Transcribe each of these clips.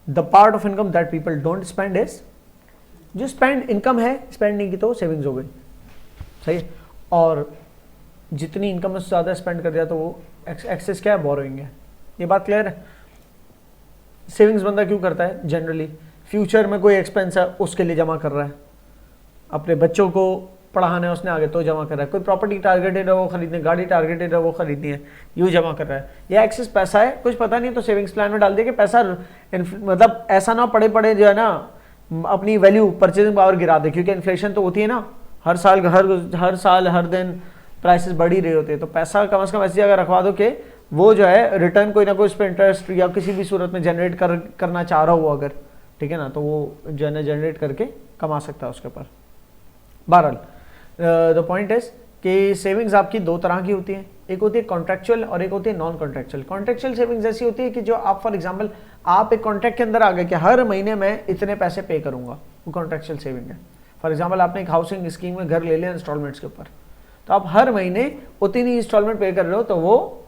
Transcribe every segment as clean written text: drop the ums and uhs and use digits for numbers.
The part of income that people don't spend is, जो spend income है spend नहीं की तो सेविंग्स हो गई, सही है। और जितनी इनकम उससे ज़्यादा स्पेंड कर दिया तो वो एक्सेस क्या है, बोरोइंग है। ये बात क्लियर है। सेविंग्स बंदा क्यों करता है जनरली, फ्यूचर में कोई एक्सपेंस है उसके लिए जमा कर रहा है, अपने बच्चों को पढ़ाना है उसने आगे तो जमा कर रहा है, कोई प्रॉपर्टी टारगेटेड है वो खरीदनी, गाड़ी टारगेटेड है वो खरीदनी है, यूँ जमा कर रहा है। या एक्सेस पैसा है कुछ पता नहीं तो सेविंग्स प्लान में डाल दिया कि पैसा मतलब ऐसा ना पड़े पड़े जो है ना अपनी वैल्यू परचेजिंग पावर गिरा दे, क्योंकि इन्फ्लेशन तो होती है ना, हर साल हर दिन प्राइसेस बढ़ ही रही होती है। तो पैसा कम से कम ऐसी जगह रखवा दो कि वो जो है रिटर्न कोई ना कोई उस पर इंटरेस्ट या किसी भी सूरत में जनरेट करना चाह रहा हो अगर, ठीक है ना, तो वो जो है ना जनरेट करके कमा सकता है उसके ऊपर। बहरहाल द पॉइंट इज कि सेविंग्स आपकी दो तरह की होती हैं, एक होती है कॉन्ट्रेक्चुअल और एक होती है नॉन कॉन्ट्रेक्चुअल। कॉन्ट्रेक्चुअल सेविंग्स ऐसी होती है कि जो आप फॉर एग्जांपल आप एक कॉन्ट्रैक्ट के अंदर आ गए कि हर महीने मैं इतने पैसे पे करूंगा, वो कॉन्ट्रेक्चुअल सेविंग है। फॉर एग्जांपल आपने एक हाउसिंग स्कीम में घर ले लिया इंस्टॉलमेंट्स के ऊपर, तो आप हर महीने उतनी इंस्टॉलमेंट पे कर रहे हो तो वो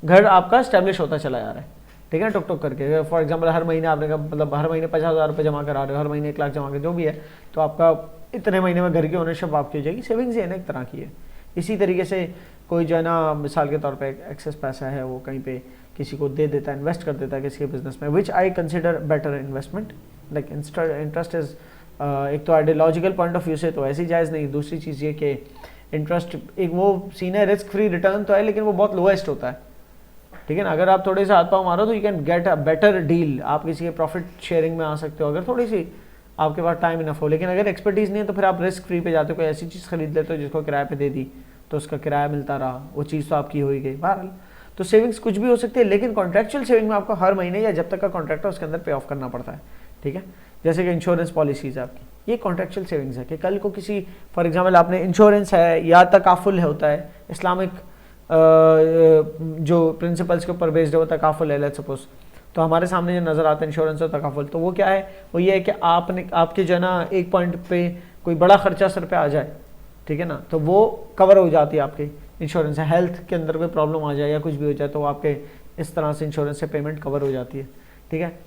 घर आपका स्टैब्लिश होता चला जा रहा है, ठीक है, टुक टुक करके। फॉर एग्जांपल हर महीने आपने का मतलब हर महीने 50,000 रुपये जमा करा रहे हो, हर महीने 1 लाख जमा कर जो भी है, तो आपका इतने महीने में घर की ओनरशिप आपकी हो जाएगी। सेविंग्स ये ना एक तरह की है। इसी तरीके से कोई जो है ना मिसाल के तौर पे एक्सेस पैसा है वो कहीं पे किसी को दे देता है, इन्वेस्ट कर देता है किसी के बिजनेस में, which I consider better investment. Like interest is एक तो आइडियोलॉजिकल पॉइंट ऑफ व्यू से तो ऐसी जायज़ नहीं, दूसरी चीज़ ये कि इंटरेस्ट एक वो सीन है, रिस्क फ्री रिटर्न तो है लेकिन वो बहुत लोएस्ट होता है, ठीक है ना। अगर आप थोड़े से हाथ पाँव मारो तो you can get a better deal, आप किसी के प्रॉफिट शेयरिंग में आ सकते हो अगर थोड़ी सी आपके पास टाइम इनफ हो। लेकिन अगर एक्सपर्टीज़ नहीं है तो फिर आप रिस्क फ्री पे जाते हो, कोई ऐसी चीज़ खरीद लेते हो जिसको किराए पे दे दी तो उसका किराया मिलता रहा, वो चीज़ तो आपकी हो ही गई। बहरहाल तो सेविंग्स कुछ भी हो सकती है, लेकिन कॉन्ट्रेक्चुअल सेविंग में आपको हर महीने या जब तक का कॉन्ट्रैक्ट है उसके अंदर पे ऑफ करना पड़ता है, ठीक है। जैसे कि इंश्योरेंस पॉलिसीज़ आपकी, ये कॉन्ट्रेक्चुअल सेविंग्स है कि कल को किसी फॉर एग्जांपल आपने इंश्योरेंस है या तकाफुल होता है, इस्लामिक जो प्रिंसिपल्स के ऊपर बेस्ड है वो तकाफुल है लेट्स सपोज, तो हमारे सामने जो नज़र आता है इंश्योरेंस और तकाफुल, तो वो क्या है, वो ये है कि आपने आपके जो है ना एक पॉइंट पे कोई बड़ा खर्चा सर पे आ जाए, ठीक है ना, तो वो कवर हो जाती है आपकी इंश्योरेंस है। हेल्थ के अंदर कोई प्रॉब्लम आ जाए या कुछ भी हो जाए तो आपके इस तरह से इंश्योरेंस से पेमेंट कवर हो जाती है, ठीक है।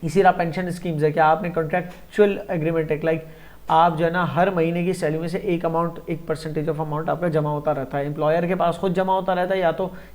इसी तरह पेंशन स्कीम्स है कि आपने कॉन्ट्रेक्चुअल एग्रीमेंट है, लाइक आप जो है ना हर महीने की सैलरी में से एक अमाउंट, एक परसेंटेज ऑफ अमाउंट आपका जमा होता रहता है, एम्प्लॉयर के पास खुद जमा होता रहता है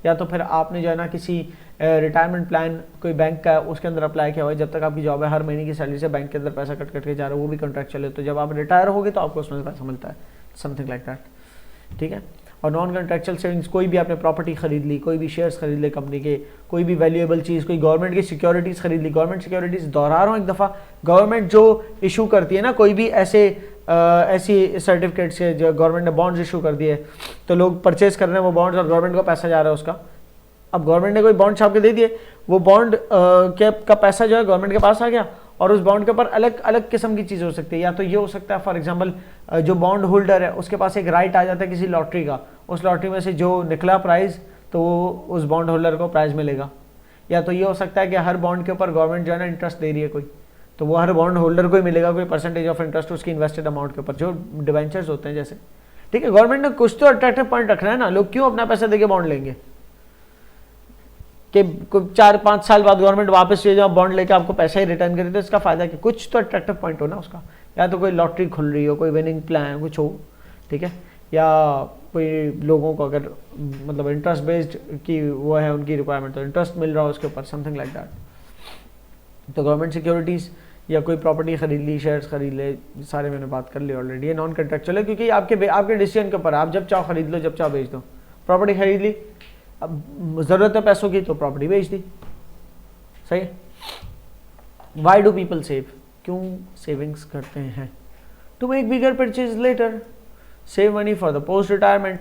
या तो फिर आपने जो है ना किसी रिटायरमेंट प्लान कोई बैंक का उसके अंदर अप्लाई किया हुआ है, जब तक आपकी जॉब है हर महीने की सैलरी से बैंक के अंदर पैसा कट के जा रहा है, वो भी कॉन्ट्रेक्चुअल है। तो जब आप रिटायर होगे तो आपको उसमें पैसा मिलता है, समथिंग लाइक दैट, ठीक है। और नॉन कॉन्ट्रेक्चुअल सेविंग्स, कोई भी आपने प्रॉपर्टी खरीद ली, कोई भी शेयर्स खरीद ले कंपनी के, कोई भी वैल्यूएबल चीज़, कोई गवर्नमेंट की सिक्योरिटीज़ खरीद ली। गवर्नमेंट सिक्योरिटीज़ दोहरा रहा हूँ एक दफ़ा, गवर्नमेंट जो इशू करती है ना कोई भी ऐसी सर्टिफिकेट्स है जो गवर्नमेंट ने बॉन्ड्स इशू कर दिए, तो लोग परचेज कर रहे हैं वो बॉन्ड्स और गवर्नमेंट को पैसा जा रहा है उसका। अब गवर्नमेंट ने कोई बॉन्ड छाप के दे दिए, वो बॉन्ड का पैसा जो है गवर्नमेंट के पास आ गया और उस बॉन्ड के ऊपर अलग अलग किस्म की चीज़ हो सकती है। या तो ये हो सकता है फॉर एग्जांपल जो बॉन्ड होल्डर है उसके पास एक राइट आ जाता है किसी लॉटरी का, उस लॉटरी में से जो निकला प्राइज़ तो वो उस बॉन्ड होल्डर को प्राइज़ मिलेगा। या तो ये हो सकता है कि हर बॉन्ड के ऊपर गवर्नमेंट जो है ना इंटरेस्ट दे रही है कोई, तो वो हर बॉन्ड होल्डर को ही मिलेगा कोई परसेंटेज ऑफ इंटरेस्ट उसकी इन्वेस्टेड अमाउंट के ऊपर, जो डिवेंचर्स होते हैं जैसे, ठीक है। गवर्नमेंट ने कुछ तो अट्रैक्टिव पॉइंट रखना है ना, लोग क्यों अपना पैसा देके बॉन्ड लेंगे कि 4-5 साल बाद गवर्नमेंट वापस ये जो बॉन्ड लेके आपको पैसा ही रिटर्न करे, तो इसका फायदा कि कुछ तो अट्रैक्टिव पॉइंट हो ना उसका, या तो कोई लॉटरी खुल रही हो, कोई विनिंग प्लान कुछ हो, ठीक है, या कोई लोगों को अगर मतलब इंटरेस्ट बेस्ड की वो है उनकी रिक्वायरमेंट, तो इंटरेस्ट मिल रहा हो उसके ऊपर, समथिंग लाइक दैट। तो गवर्नमेंट सिक्योरिटीज़ या कोई प्रॉपर्टी खरीद ली, शेयर्स खरीद ले, सारे मैंने बात कर ली ऑलरेडी। ये नॉन कॉन्ट्रेक्चुअल है क्योंकि आपके डिसीजन के ऊपर, आप जब चाहो खरीद लो, जब चाहो बेच दो। प्रॉपर्टी खरीद ली, अब ज़रूरत है पैसों की तो प्रॉपर्टी बेच दी, सही है। वाई डू पीपल सेव, क्यों सेविंग्स करते हैं? To make bigger purchase later, save money for the post retirement.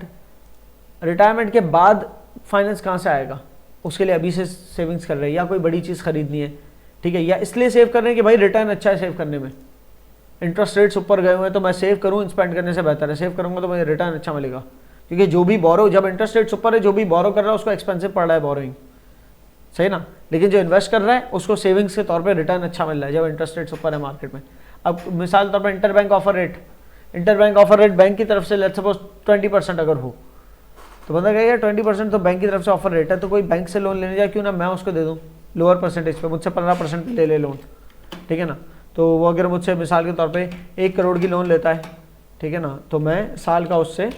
Retirement के बाद फाइनेंस कहाँ से आएगा, उसके लिए अभी से सेविंग्स कर रहे हैं, या कोई बड़ी चीज़ खरीदनी है, ठीक है, या इसलिए सेव कर रहे हैं कि भाई रिटर्न अच्छा है सेव करने में, इंटरेस्ट रेट्स ऊपर गए हुए हैं तो मैं सेव करूँ, स्पेंड करने से बेहतर है सेव करूँगा तो मुझे रिटर्न अच्छा मिलेगा। क्योंकि जो भी बोरो, जब इंटरेस्ट रेट्स ऊपर है, जो भी बोरो कर रहा है उसको एक्सपेंसिव पड़ रहा है बोरोइंग, सही ना। लेकिन जो इन्वेस्ट कर रहा है उसको सेविंग्स के तौर पे रिटर्न अच्छा मिल रहा है जब इंटरेस्ट रेट्स ऊपर है मार्केट में। अब मिसाल तौर पर इंटरबैंक ऑफर रेट बैंक की तरफ से लेट्स सपोज 20% अगर हो, तो बंदा कहेगा 20% तो बैंक की तरफ से ऑफर रेट है, तो कोई बैंक से लोन लेने जाए क्यों ना मैं उसको दे दूँ, लोअर परसेंटेज पे, मुझसे 15% ले ले लोन, ठीक है ना। तो वो अगर मुझसे मिसाल के तौर पे 1 करोड़ की लोन लेता है, ठीक है ना, तो मैं साल का उससे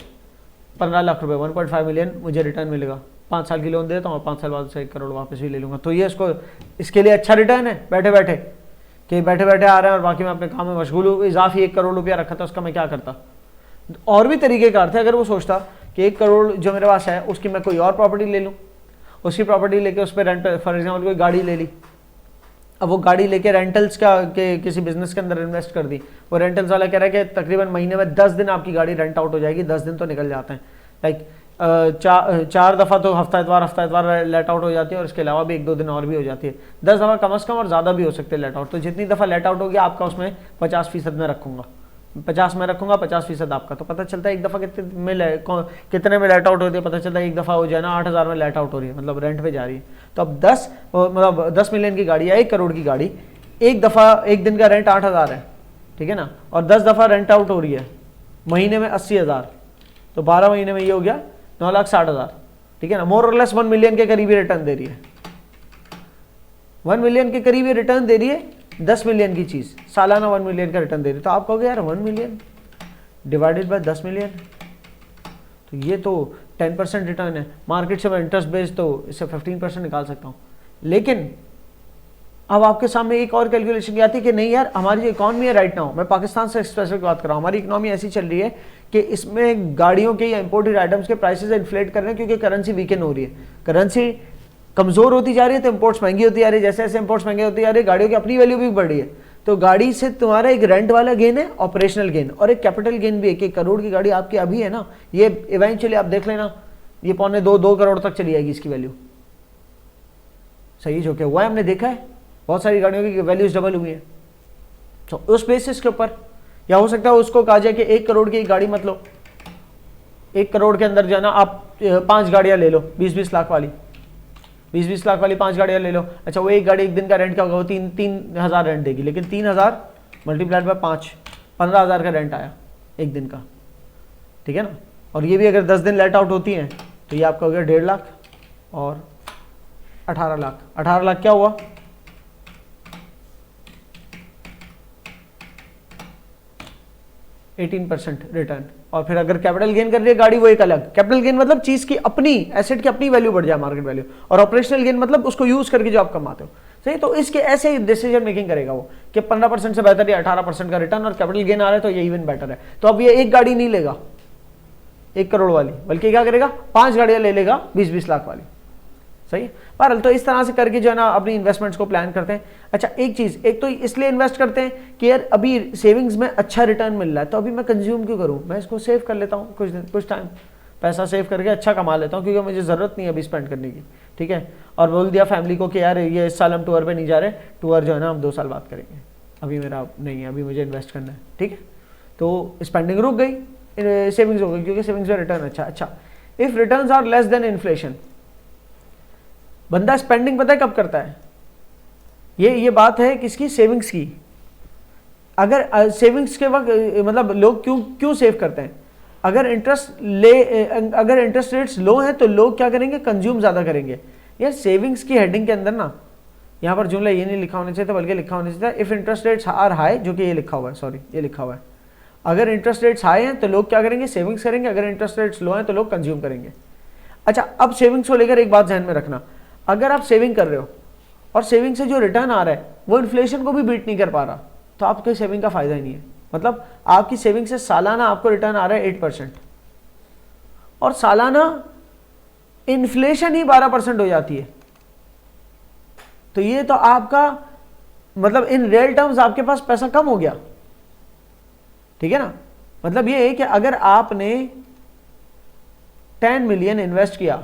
15 लाख रुपए 1.5 मिलियन मुझे रिटर्न मिलेगा। 5 साल की लोन देता हूँ और 5 साल बाद से 1 करोड़ वापस भी ले लूँगा। तो ये इसके लिए अच्छा रिटर्न है बैठे बैठे, कि बैठे बैठे आ रहा है और बाकी मैं अपने काम में मशगूल हूँ। इजाफी 1 करोड़ रुपया रखा था, उसका मैं क्या करता। और भी तरीके कार थे। अगर वो सोचता कि 1 करोड़ जो मेरे पास है उसकी मैं कोई और प्रॉपर्टी ले लूँ, उसकी प्रॉपर्टी लेके उस पर रेंट, फॉर एग्जाम्पल कोई गाड़ी ले ली, अब वो गाड़ी लेके रेंटल्स के किसी बिजनेस के अंदर इन्वेस्ट कर दी। वो रेंटल्स वाला कह रहा है कि तकरीबन महीने में 10 दिन आपकी गाड़ी रेंट आउट हो जाएगी। 10 दिन तो निकल जाते हैं, लाइक 4 दफ़ा तो हफ्ता इतवार लेट आउट हो जाती है, और इसके अलावा भी 1-2 दिन और भी हो जाती है। 10 दफ़ा कम अज़ कम और ज़्यादा भी हो सकते हैं लेट आउट। तो जितनी दफ़ा लेट आउट होगी आपका उसमें 50% में रखूँगा, 50 में रखूँगा, 50% आपका। तो पता चलता है एक दफ़ा कितने में लेट आउट होती है, पता चलता है एक दफ़ा हो जाए ना 8,000 में लेट आउट हो रही है, मतलब रेंट पे जा रही है। तो अब 10 मिलियन की गाड़ी या 1 करोड़ की गाड़ी, एक दफ़ा एक दिन का रेंट 8,000 है, ठीक है ना, और 10 दफ़ा रेंट आउट हो रही है, महीने में 80,000, तो 12 महीने में ये हो गया 9,60,000, ठीक है ना। मोर और लेस 1 मिलियन के करीब ही रिटर्न दे रही है, 1 मिलियन के करीब ही रिटर्न दे रही है। 10 मिलियन की चीज़ सालाना 1 मिलियन का रिटर्न दे रही है। तो आप कहोगे यार 1 मिलियन डिवाइडेड बाय 10 मिलियन, तो ये तो 10% रिटर्न है। मार्केट से मैं इंटरेस्ट बेस्ड तो इससे 15% निकाल सकता हूँ। लेकिन अब आपके सामने एक और कैलकुलेशन आती है कि नहीं यार, हमारी जो इकॉनमी है राइट नाउ, मैं पाकिस्तान से स्पेसिफिक बात कर रहा हूँ, हमारी इकॉनमी ऐसी चल रही है कि इसमें गाड़ियों के या इंपोर्टेड आइटम्स के प्राइसेस इन्फ्लेट कर रहे हैं, क्योंकि करेंसी वीकन हो रही है, करेंसी कमज़ोर होती जा रही है, तो इंपोर्ट्स महंगी होती जा रही है। जैसे जैसे इंपोर्ट्स महंगे होती जा रही है, गाड़ियों की अपनी वैल्यू भी बढ़ रही है। तो गाड़ी से तुम्हारा एक रेंट वाला गेन है, ऑपरेशनल गेन, और एक कैपिटल गेन भी है कि 1 करोड़ की गाड़ी आपकी अभी है ना, ये इवेंचुअली आप देख लेना, ये 2 करोड़ तक चली जाएगी इसकी वैल्यू। सही, जो कि हुआ है, हमने देखा है, बहुत सारी गाड़ियों की वैल्यूज डबल हुई है। तो उस बेसिस के ऊपर, या हो सकता है उसको कहा जाए कि 1 करोड़ की गाड़ी मत लो, 1 करोड़ के अंदर जो है ना आप 5 गाड़ियां ले लो, 20-20 लाख वाली, 20-20 लाख वाली 5 गाड़ियां ले लो। अच्छा, वो एक गाड़ी एक दिन का रेंट क्या होगा, वो 3,000 रेंट देगी, लेकिन 3,000 मल्टीप्लाइड बाय 5, 15,000 का रेंट आया एक दिन का, ठीक है ना। और ये भी अगर 10 दिन लेट आउट होती हैं तो ये आपका हो गया 1.5 लाख और 18 लाख। 18 लाख क्या हुआ, 18% रिटर्न। और फिर अगर कैपिटल गेन कर रही है गाड़ी, वो एक अलग। कैपिटल गेन मतलब चीज की अपनी, एसेट की अपनी वैल्यू बढ़ जाए, मार्केट वैल्यू। और ऑपरेशनल गेन मतलब उसको यूज करके जो आप कमाते हो, सही। तो इसके ऐसे ही डिसीजन मेकिंग करेगा वो कि 15% से बेहतर या 18% का रिटर्न और कैपिटल गेन आ रहा है तो ये इवन बेटर है। तो अब ये एक गाड़ी नहीं लेगा 1 करोड़ वाली, बल्कि क्या करेगा, 5 गाड़ियां ले लेगा 20-20 लाख वाली, सही। बहरहाल तो इस तरह से करके जो है ना अपनी इन्वेस्टमेंट्स को प्लान करते हैं। अच्छा, एक चीज़, एक तो इसलिए इन्वेस्ट करते हैं कि यार अभी सेविंग्स में अच्छा रिटर्न मिल रहा है, तो अभी मैं कंज्यूम क्यों करूं, मैं इसको सेव कर लेता हूं, कुछ टाइम पैसा सेव करके अच्छा कमा लेता हूं, क्योंकि मुझे ज़रूरत नहीं है अभी स्पेंड करने की, ठीक है। और बोल दिया फैमिली को कि यार ये इस साल हम टूर पर नहीं जा रहे, टूर जो है ना हम 2 साल बाद करेंगे, अभी मेरा नहीं है, अभी मुझे इन्वेस्ट करना है, ठीक है। तो स्पेंडिंग रुक गई, सेविंग्स हो गई, क्योंकि सेविंग्स में रिटर्न अच्छा। If returns are less than inflation, बंदा स्पेंडिंग पता है कब करता है, ये बात है किसकी, सेविंग्स की। अगर सेविंग्स के वक्त मतलब लोग क्यों सेव करते हैं, अगर इंटरेस्ट रेट्स लो हैं तो लोग क्या करेंगे, कंज्यूम ज़्यादा करेंगे। यार सेविंग्स की हेडिंग के अंदर ना, यहाँ पर जुमला ये नहीं लिखा होना चाहिए था, बल्कि लिखा होना चाहिए था if interest rates are high, जो कि ये लिखा हुआ है, सॉरी ये लिखा हुआ है। अगर इंटरेस्ट रेट्स हाई हैं तो लोग क्या करेंगे, सेविंग्स करेंगे, अगर इंटरेस्ट रेट्स लो हैं तो लोग कंज्यूम करेंगे। अच्छा, अब सेविंग्स को लेकर एक बात ध्यान में रखना, अगर आप सेविंग कर रहे हो और सेविंग से जो रिटर्न आ रहा है वो इन्फ्लेशन को भी बीट नहीं कर पा रहा, तो आपके सेविंग का फायदा ही नहीं है। मतलब आपकी सेविंग से सालाना आपको रिटर्न आ रहा है 8%, और सालाना इन्फ्लेशन ही 12% हो जाती है, तो ये तो आपका मतलब इन रियल टर्म्स आपके पास पैसा कम हो गया, ठीक है ना। मतलब ये है कि अगर आपने 10 मिलियन इन्वेस्ट किया,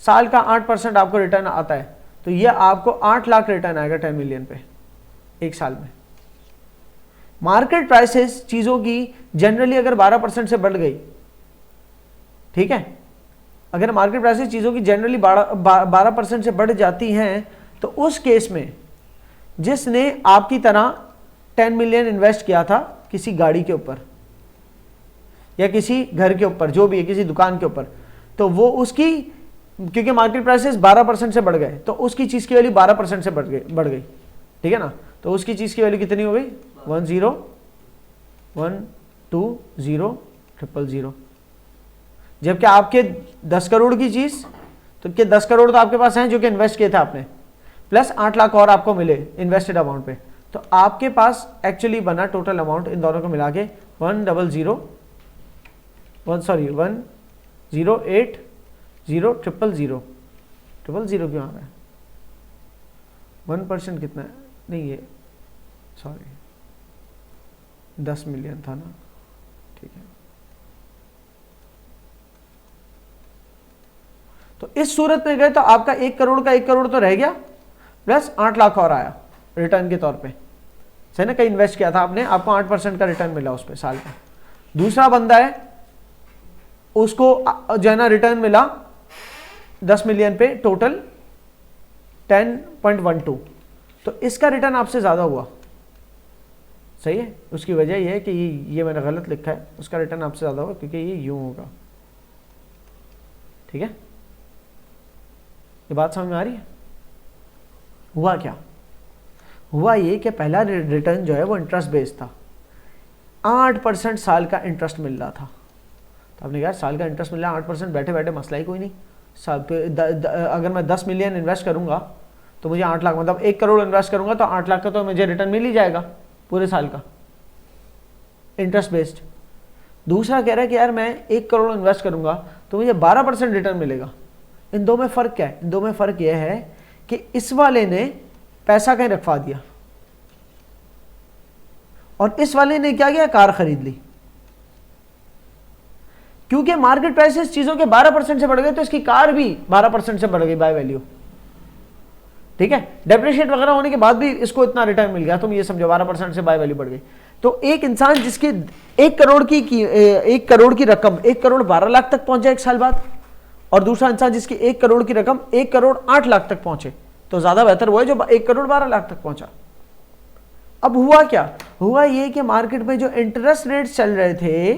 साल का 8% आपको रिटर्न आता है, तो ये आपको 8 लाख रिटर्न आएगा 10 मिलियन पे एक साल में। मार्केट प्राइसेस चीज़ों की जनरली अगर 12% से बढ़ गई, ठीक है, अगर मार्केट प्राइसेस चीज़ों की जनरली 12% से बढ़ जाती हैं, तो उस केस में जिसने आपकी तरह 10 मिलियन इन्वेस्ट किया था किसी गाड़ी के ऊपर या किसी घर के ऊपर, जो भी है, किसी दुकान के ऊपर, तो वो उसकी क्योंकि मार्केट प्राइसेस 12% से बढ़ गए तो उसकी चीज़ की वैल्यू 12% से बढ़ गई, ठीक है ना। तो उसकी चीज़ की वैल्यू कितनी हो गई, 10,120,000। जबकि आपके 10 करोड़ की चीज़, तो क्या 10 करोड़ तो आपके पास हैं जो कि इन्वेस्ट किए थे आपने, प्लस 8 लाख और आपको मिले इन्वेस्टेड अमाउंट पे, तो आपके पास एक्चुअली बना टोटल अमाउंट इन दोनों को मिला के 1,008,000 क्यों आ रहा है, 1% कितना है, नहीं ये सॉरी 10 मिलियन था ना, ठीक है। तो इस सूरत में गए तो आपका 1 करोड़ का 1 करोड़ तो रह गया, प्लस 8 लाख और आया रिटर्न के तौर पे, सही ना। कहीं इन्वेस्ट किया था आपने, आपको 8% का रिटर्न मिला उस पे साल का। दूसरा बंदा है, उसको जो है ना रिटर्न मिला 10 मिलियन पे, टोटल 10.12, तो इसका रिटर्न आपसे ज़्यादा हुआ, सही है। उसकी वजह यह है कि ये मैंने गलत लिखा है, उसका रिटर्न आपसे ज़्यादा होगा क्योंकि ये यूं होगा, ठीक है। ये बात समझ में आ रही है। हुआ क्या, हुआ ये कि पहला रिटर्न जो है वो इंटरेस्ट बेस्ड था, 8% साल का इंटरेस्ट मिल रहा था। तो आपने कहा साल का इंटरेस्ट मिल रहा है 8%, बैठे बैठे मसला ही कोई नहीं। साल पे अगर मैं 10 मिलियन इन्वेस्ट करूंगा तो मुझे 8 लाख, मतलब 1 करोड़ इन्वेस्ट करूंगा तो 8 लाख का तो मुझे रिटर्न मिल ही जाएगा पूरे साल का, इंटरेस्ट बेस्ड। दूसरा कह रहा है कि यार मैं 1 करोड़ इन्वेस्ट करूंगा तो मुझे 12% रिटर्न मिलेगा। इन दो में फ़र्क क्या है, इन दो में फ़र्क यह है कि इस वाले ने पैसा कहीं रखवा दिया और इस वाले ने क्या किया, कार खरीद ली। क्योंकि मार्केट प्राइसेस चीज़ों के 12% से बढ़ गए तो इसकी कार भी 12% से बढ़ गई बाय वैल्यू, ठीक है। डेप्रिशिएट वगैरह होने के बाद भी इसको इतना रिटर्न मिल गया, तुम ये समझो 12% से बाय वैल्यू बढ़ गई। तो एक इंसान जिसकी 1 करोड़ की रकम 1 करोड़ 12 लाख तक पहुंच जाए 1 साल बाद, और दूसरा इंसान जिसकी 1 करोड़ की रकम 1 करोड़ 8 लाख तक पहुंचे, तो ज्यादा बेहतर वो है जो 1 करोड़ 12 लाख तक पहुंचा। अब हुआ क्या, हुआ ये कि मार्केट में जो इंटरेस्ट रेट्स चल रहे थे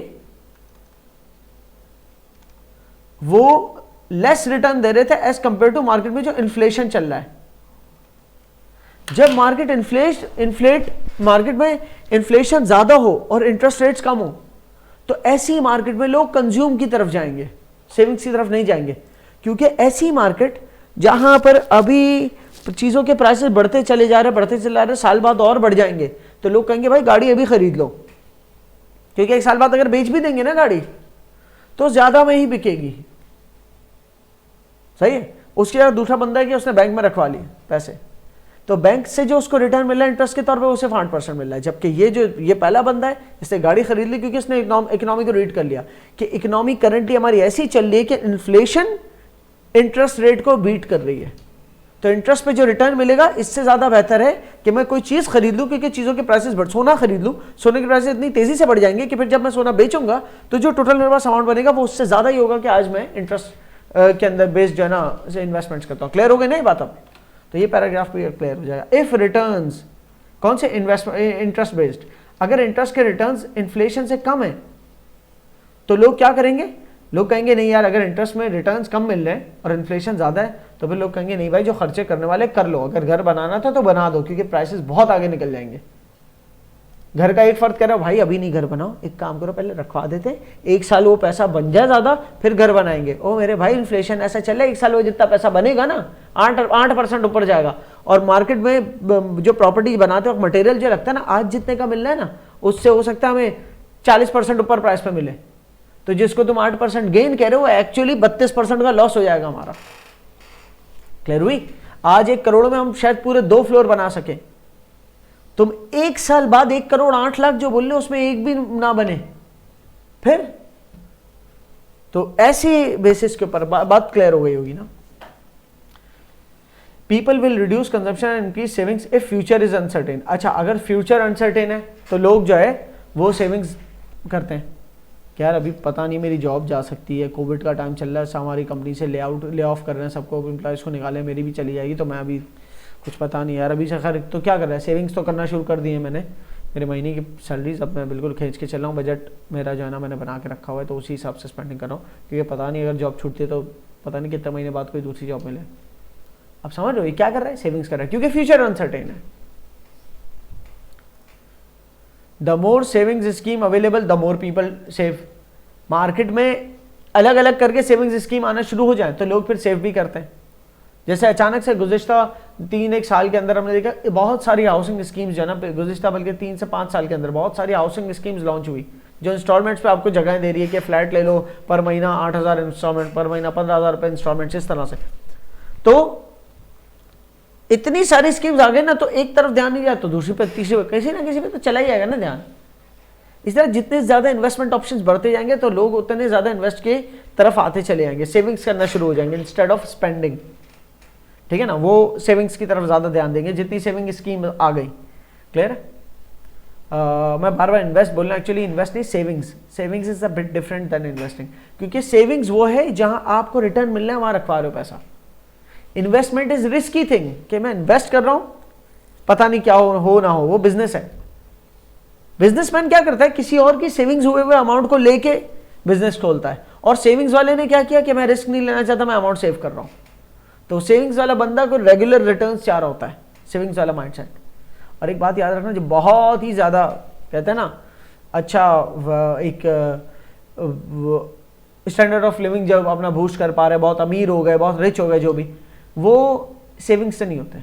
वो लेस रिटर्न दे रहे थे एज कंपेयर टू मार्केट में जो इन्फ्लेशन चल रहा है। जब मार्केट मार्केट में इन्फ्लेशन ज्यादा हो और इंटरेस्ट रेट्स कम हो तो ऐसी मार्केट में लोग कंज्यूम की तरफ जाएंगे, सेविंग्स की तरफ नहीं जाएंगे। क्योंकि ऐसी मार्केट जहां पर अभी चीजों के प्राइसेस बढ़ते चले जा रहे साल बाद और बढ़ जाएंगे, तो लोग कहेंगे भाई गाड़ी अभी खरीद लो, क्योंकि 1 साल बाद अगर बेच भी देंगे ना गाड़ी तो ज्यादा में ही बिकेगी, सही है। उसके बाद दूसरा बंदा है कि उसने बैंक में रखवा लिए पैसे, तो बैंक से जो उसको रिटर्न मिल रहा है इंटरेस्ट के तौर पे वो सिर्फ 8% मिल रहा है। जबकि ये पहला बंदा है, इसने गाड़ी खरीद ली क्योंकि इसने इकोनॉमी को रीड कर लिया कि इकोनॉमी करंटली हमारी ऐसी चल रही है कि इन्फ्लेशन इंटरेस्ट रेट को बीट कर रही है, तो इंटरेस्ट पे जो रिटर्न मिलेगा इससे ज्यादा बेहतर है कि मैं कोई चीज खरीद लूं, क्योंकि चीजों के प्राइसेस सोना खरीद लूं, सोने के प्राइसेस इतनी तेजी से बढ़ जाएंगे कि फिर जब मैं सोना बेचूंगा तो जो टोटल मेरे पास अमाउंट बनेगा वो उससे ज्यादा ही होगा कि आज मैं इंटरेस्ट के अंदर बेस्ड जो है ना इन्वेस्टमेंट्स करता हूं। क्लियर हो गई नहीं बात अब, तो ये पैराग्राफ भी क्लियर हो जाएगा। इफ रिटर्न्स कौन से इंटरेस्ट बेस्ड, अगर इंटरेस्ट के रिटर्न्स इन्फ्लेशन से कम है तो लोग क्या करेंगे, लोग कहेंगे नहीं यार अगर इंटरेस्ट में रिटर्न्स कम मिल रहे हैं और इन्फ्लेशन ज़्यादा है तो फिर लोग कहेंगे नहीं भाई जो खर्चे करने वाले कर लो, अगर घर बनाना था तो बना दो क्योंकि प्राइसेस बहुत आगे निकल जाएंगे। घर का एक फर्द कह रहा है भाई अभी नहीं घर बनाओ, एक काम करो पहले रखवा देते, 1 साल वो पैसा बन जाए ज़्यादा फिर घर बनाएंगे। ओ मेरे भाई इन्फ्लेशन ऐसा चल रहा है 1 साल वो जितना पैसा बनेगा ना 8% ऊपर जाएगा, और मार्केट में जो प्रॉपर्टी बनाते हो मटेरियल जो लगता है ना आज जितने का मिल रहा है ना उससे हो सकता है हमें 40% ऊपर प्राइस पे मिले, तो जिसको तुम 8% गेन कह रहे हो एक्चुअली 32% का लॉस हो जाएगा हमारा। क्लियर हुई। आज 1 करोड़ में हम शायद पूरे 2 फ्लोर बना सके, तुम 1 साल बाद 1 करोड़ 8 लाख जो बोल रहे हो उसमें एक भी ना बने, फिर तो ऐसे बेसिस के ऊपर बात क्लियर हो गई होगी ना। People will reduce consumption and increase savings if future is uncertain. अच्छा अगर फ्यूचर अनसर्टेन है तो लोग जो है वो सेविंग्स करते हैं कि यार अभी पता नहीं मेरी जॉब जा सकती है, कोविड का टाइम चल रहा है, हमारी कंपनी से ले ऑफ कर रहे हैं सबको, एम्प्लॉयज़ को निकाले, मेरी भी चली जाएगी, तो मैं अभी कुछ पता नहीं यार अभी से खैर तो क्या कर रहा है, सेविंग्स तो करना शुरू कर दी है मैंने, मेरे महीने की सैलरीज अब मैं बिल्कुल खींच के चल रहा हूँ, बजट मेरा जो है ना मैंने बना के रखा हुआ है तो उसी हिसाब से स्पेंडिंग कर रहा हूँ, क्योंकि पता नहीं अगर जॉब छूटती है तो पता नहीं कितने महीने बाद कोई दूसरी जॉब मिले। अब समझ रहे हो ये क्या कर रहा है, सेविंग्स कर रहा है, क्योंकि फ्यूचर अनसर्टेन है। The more savings scheme available the more people save. Market में अलग अलग करके सेविंग्स स्कीम आना शुरू हो जाए तो लोग फिर सेव भी करते हैं। जैसे अचानक से गुज़िश्ता 3-1 साल के अंदर हमने देखा बहुत सारी हाउसिंग स्कीम्स जो है ना, गुज़िश्ता बल्कि 3 से 5 साल के अंदर बहुत सारी हाउसिंग स्कीम्स लॉन्च हुई जो इंस्टॉलमेंट्स पे आपको जगह दे रही है कि फ्लैट ले लो, पर महीना 8,000 इंस्टॉलमेंट, पर महीना 15,000 रुपये इंस्टॉलमेंट, इस तरह से। तो इतनी सारी स्कीम्स आ गई ना, तो एक तरफ ध्यान नहीं जाता तो दूसरी पे, तीसरी पे, किसी ना किसी पे तो चला ही जाएगा ना ध्यान। इस तरह जितने ज्यादा इन्वेस्टमेंट ऑप्शंस बढ़ते जाएंगे तो लोग उतने ज्यादा इन्वेस्ट के तरफ आते चले जाएंगे, सेविंग्स करना शुरू हो जाएंगे इंस्टेड ऑफ स्पेंडिंग। ठीक है ना, वो सेविंग्स की तरफ ज्यादा ध्यान देंगे जितनी सेविंग स्कीम आ गई। क्लियर है? मैं बार बार इन्वेस्ट बोलना, एक्चुअली इन्वेस्ट नहीं, savings. Savings is a bit different than investing, क्योंकि सेविंग्स वो है जहां आपको रिटर्न मिलना है, वहां रखवा रहे हो पैसा। इन्वेस्टमेंट इज रिस्की थिंग कि मैं इन्वेस्ट कर रहा हूं, पता नहीं क्या हो ना हो, वो बिजनेस है। बिजनेसमैन क्या करता है, किसी और की सेविंग्स हुए हुए अमाउंट को लेके बिजनेस खोलता है, और सेविंग्स वाले ने क्या किया कि मैं रिस्क नहीं लेना चाहता, मैं अमाउंट सेव कर रहा हूं। तो सेविंग्स वाला बंदा को रेगुलर रिटर्न्स चाह रहा होता है, सेविंग्स वाला माइंडसेट। और एक बात याद रखना, जो बहुत ही ज्यादा कहते हैं ना अच्छा एक स्टैंडर्ड ऑफ लिविंग जब अपना बूस्ट कर पा रहे, बहुत अमीर हो गए, बहुत रिच हो गए, जो भी, वो सेविंग्स से नहीं होते।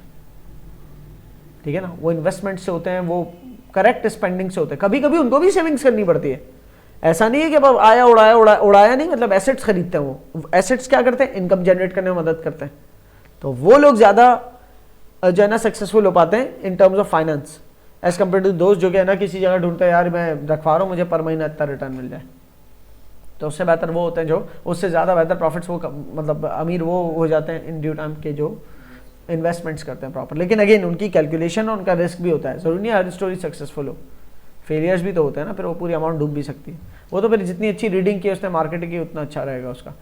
ठीक है ना, वो इन्वेस्टमेंट से होते हैं, वो करेक्ट स्पेंडिंग से होते हैं। कभी कभी उनको भी सेविंग्स करनी पड़ती है, ऐसा नहीं है कि अब आया उड़ाया नहीं, मतलब एसेट्स खरीदते हैं। वो एसेट्स क्या करते हैं, इनकम जनरेट करने में मदद करते हैं। तो वो लोग ज्यादा जो है ना सक्सेसफुल हो पाते हैं in terms of finance as compare to दोस्त जो कि है ना किसी जगह ढूंढते हैं, यार मैं रखवा रहा हूँ, मुझे पर महीना इतना रिटर्न मिल जाए। तो उससे बेहतर वो होते हैं जो, उससे ज़्यादा बेहतर प्रॉफिट्स वो मतलब अमीर वो हो जाते हैं इन ड्यू टाइम के जो इन्वेस्टमेंट्स करते हैं प्रॉपर। लेकिन अगेन उनकी कैलकुलेशन और उनका रिस्क भी होता है, जरूरी नहीं हर स्टोरी सक्सेसफुल हो, फेलियर्स भी तो होते हैं ना, फिर वो पूरी अमाउंट डूब भी सकती है। वो तो फिर जितनी अच्छी रीडिंग की उसने मार्केटिंग की उतना अच्छा रहेगा उसका।